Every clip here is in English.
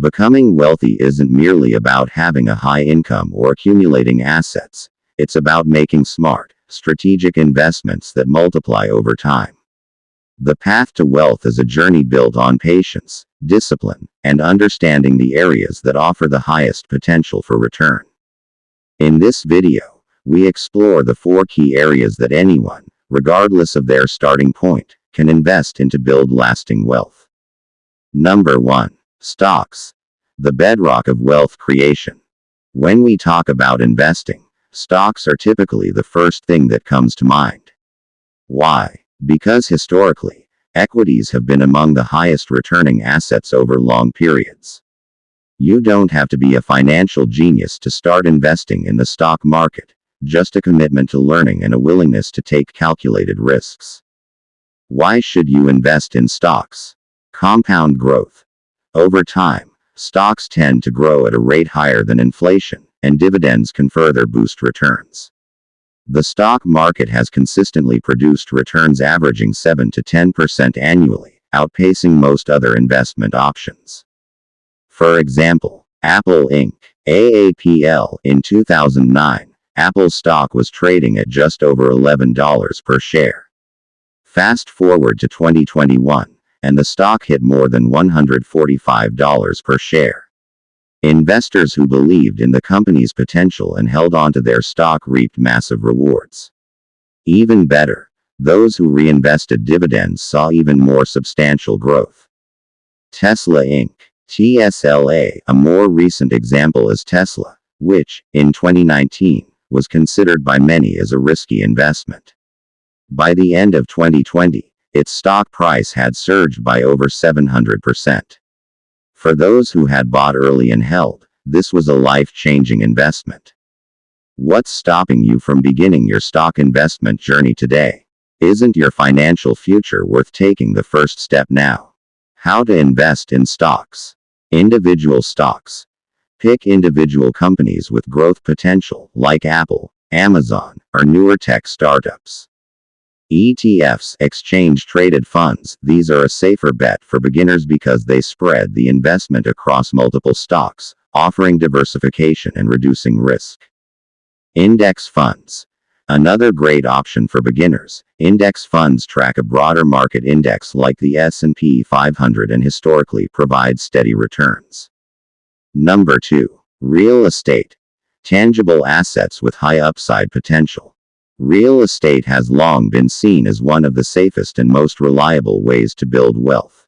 Becoming wealthy isn't merely about having a high income or accumulating assets. It's about making smart, strategic investments that multiply over time. The path to wealth is a journey built on patience, discipline, and understanding the areas that offer the highest potential for return. In this video, we explore the 4 key areas that anyone, regardless of their starting point, can invest in to build lasting wealth. Number 1. Stocks. The bedrock of wealth creation. When we talk about investing, stocks are typically the first thing that comes to mind. Why? Because historically, equities have been among the highest returning assets over long periods. You don't have to be a financial genius to start investing in the stock market, just a commitment to learning and a willingness to take calculated risks. Why should you invest in stocks? Compound growth. Over time, stocks tend to grow at a rate higher than inflation, and dividends can further boost returns. The stock market has consistently produced returns averaging 7 to 10% annually, outpacing most other investment options. For example, Apple Inc. (AAPL) in 2009, Apple stock was trading at just over $11 per share. Fast forward to 2021, and the stock hit more than $145 per share. Investors who believed in the company's potential and held onto their stock reaped massive rewards. Even better, those who reinvested dividends saw even more substantial growth. Tesla Inc. (TSLA). A more recent example is Tesla, which, in 2019, was considered by many as a risky investment. By the end of 2020, its stock price had surged by over 700%. For those who had bought early and held, this was a life-changing investment. What's stopping you from beginning your stock investment journey today? Isn't your financial future worth taking the first step now? How to invest in stocks. Individual stocks. Pick individual companies with growth potential, like Apple, Amazon, or newer tech startups. ETFs, exchange-traded funds. These are a safer bet for beginners because they spread the investment across multiple stocks, offering diversification and reducing risk. Index funds. Another great option for beginners. Index funds track a broader market index like the S&P 500 and historically provide steady returns. Number 2. Real estate. Tangible assets with high upside potential. Real estate has long been seen as one of the safest and most reliable ways to build wealth.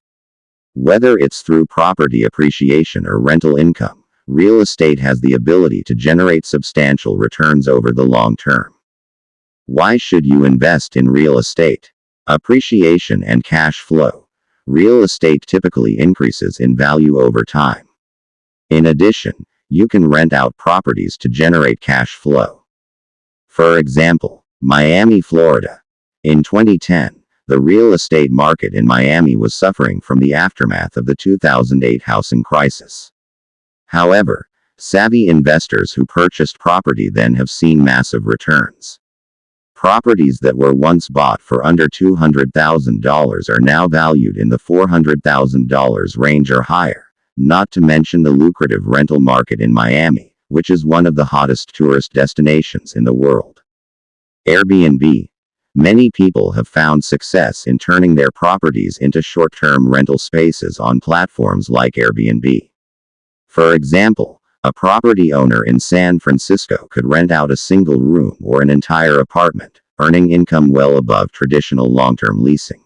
Whether it's through property appreciation or rental income, real estate has the ability to generate substantial returns over the long term. Why should you invest in real estate? Appreciation and cash flow. Real estate typically increases in value over time. In addition, you can rent out properties to generate cash flow. For example, Miami, Florida. In 2010, the real estate market in Miami was suffering from the aftermath of the 2008 housing crisis. However, savvy investors who purchased property then have seen massive returns. Properties that were once bought for under $200,000 are now valued in the $400,000 range or higher, not to mention the lucrative rental market in Miami, which is one of the hottest tourist destinations in the world. Airbnb. Many people have found success in turning their properties into short-term rental spaces on platforms like Airbnb. For example, a property owner in San Francisco could rent out a single room or an entire apartment, earning income well above traditional long-term leasing.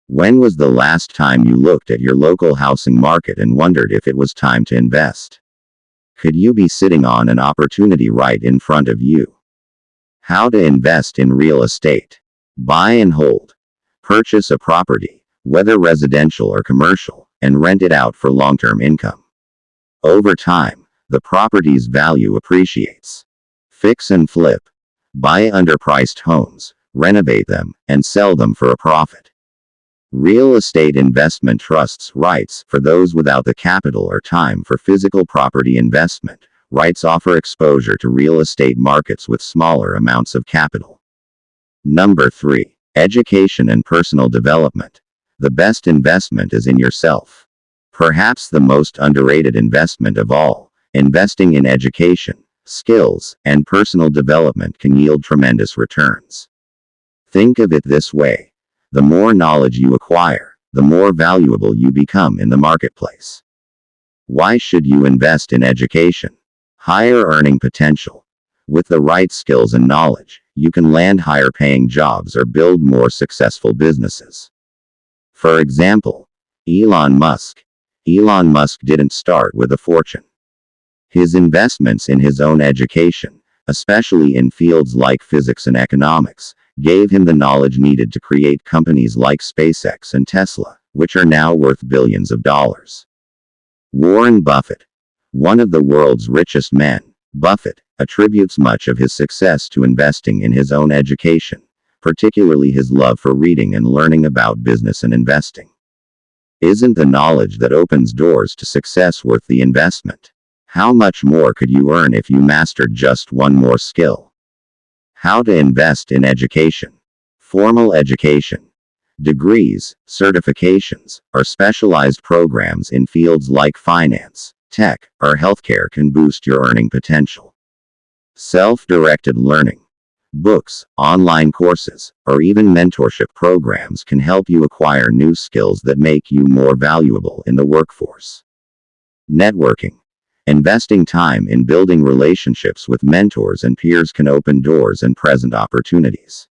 When was the last time you looked at your local housing market and wondered if it was time to invest? Could you be sitting on an opportunity right in front of you? How to invest in real estate. Buy and hold. Purchase a property, whether residential or commercial, and rent it out for long-term income. Over time, the property's value appreciates. Fix and flip. Buy underpriced homes, renovate them, and sell them for a profit. Real estate investment trusts. REITs. For those without the capital or time for physical property investment, REITs offer exposure to real estate markets with smaller amounts of capital. Number 3. Education and personal development. The best investment is in yourself. Perhaps the most underrated investment of all, investing in education, skills, and personal development can yield tremendous returns. Think of it this way: the more knowledge you acquire, the more valuable you become in the marketplace. Why should you invest in education? Higher earning potential. With the right skills and knowledge, you can land higher paying jobs or build more successful businesses. For example, Elon Musk. Elon Musk didn't start with a fortune. His investments in his own education, especially in fields like physics and economics, gave him the knowledge needed to create companies like SpaceX and Tesla, which are now worth billions of dollars. Warren Buffett. One of the world's richest men, Buffett attributes much of his success to investing in his own education, particularly his love for reading and learning about business and investing. Isn't the knowledge that opens doors to success worth the investment? How much more could you earn if you mastered just one more skill? How to invest in education. Formal education. Degrees, certifications, or specialized programs in fields like finance, tech, or healthcare can boost your earning potential. Self-directed learning. Books, online courses, or even mentorship programs can help you acquire new skills that make you more valuable in the workforce. Networking. Investing time in building relationships with mentors and peers can open doors and present opportunities.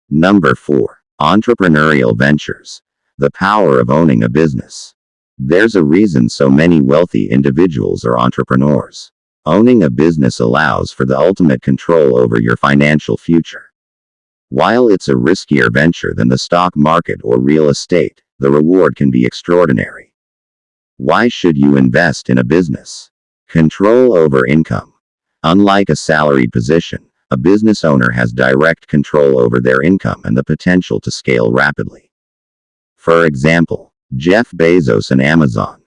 Number 4. Entrepreneurial ventures. The power of owning a business. There's a reason so many wealthy individuals are entrepreneurs. Owning a business allows for the ultimate control over your financial future. While it's a riskier venture than the stock market or real estate, the reward can be extraordinary. Why should you invest in a business? Control over income. Unlike a salaried position, a business owner has direct control over their income and the potential to scale rapidly. For example, Jeff Bezos and Amazon.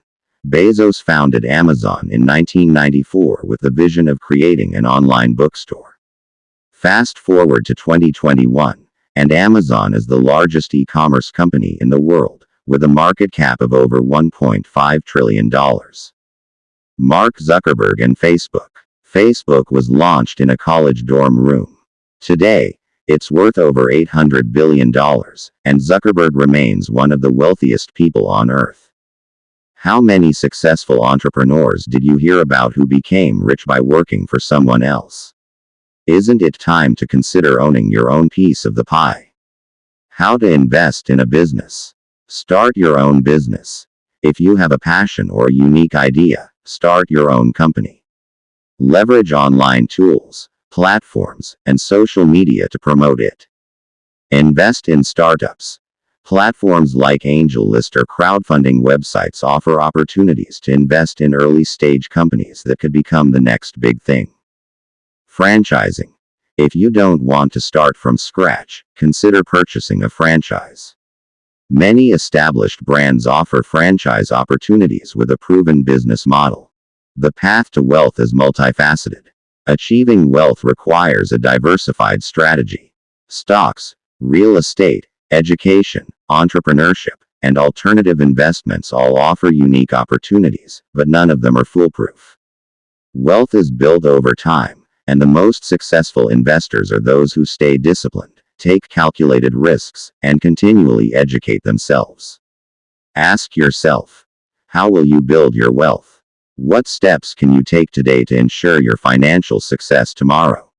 Bezos founded Amazon in 1994 with the vision of creating an online bookstore. Fast forward to 2021, and Amazon is the largest e-commerce company in the world, with a market cap of over $1.5 trillion. Mark Zuckerberg and Facebook. Facebook was launched in a college dorm room. Today, it's worth over $800 billion, and Zuckerberg remains one of the wealthiest people on earth. How many successful entrepreneurs did you hear about who became rich by working for someone else? Isn't it time to consider owning your own piece of the pie? How to invest in a business. Start your own business. If you have a passion or a unique idea, start your own company. Leverage online tools, platforms, and social media to promote it. Invest in startups. Platforms like AngelList or crowdfunding websites offer opportunities to invest in early-stage companies that could become the next big thing. Franchising. If you don't want to start from scratch, consider purchasing a franchise. Many established brands offer franchise opportunities with a proven business model. The path to wealth is multifaceted. Achieving wealth requires a diversified strategy. Stocks, real estate, education, entrepreneurship, and alternative investments all offer unique opportunities, but none of them are foolproof. Wealth is built over time, and the most successful investors are those who stay disciplined, take calculated risks, and continually educate themselves. Ask yourself, how will you build your wealth? What steps can you take today to ensure your financial success tomorrow?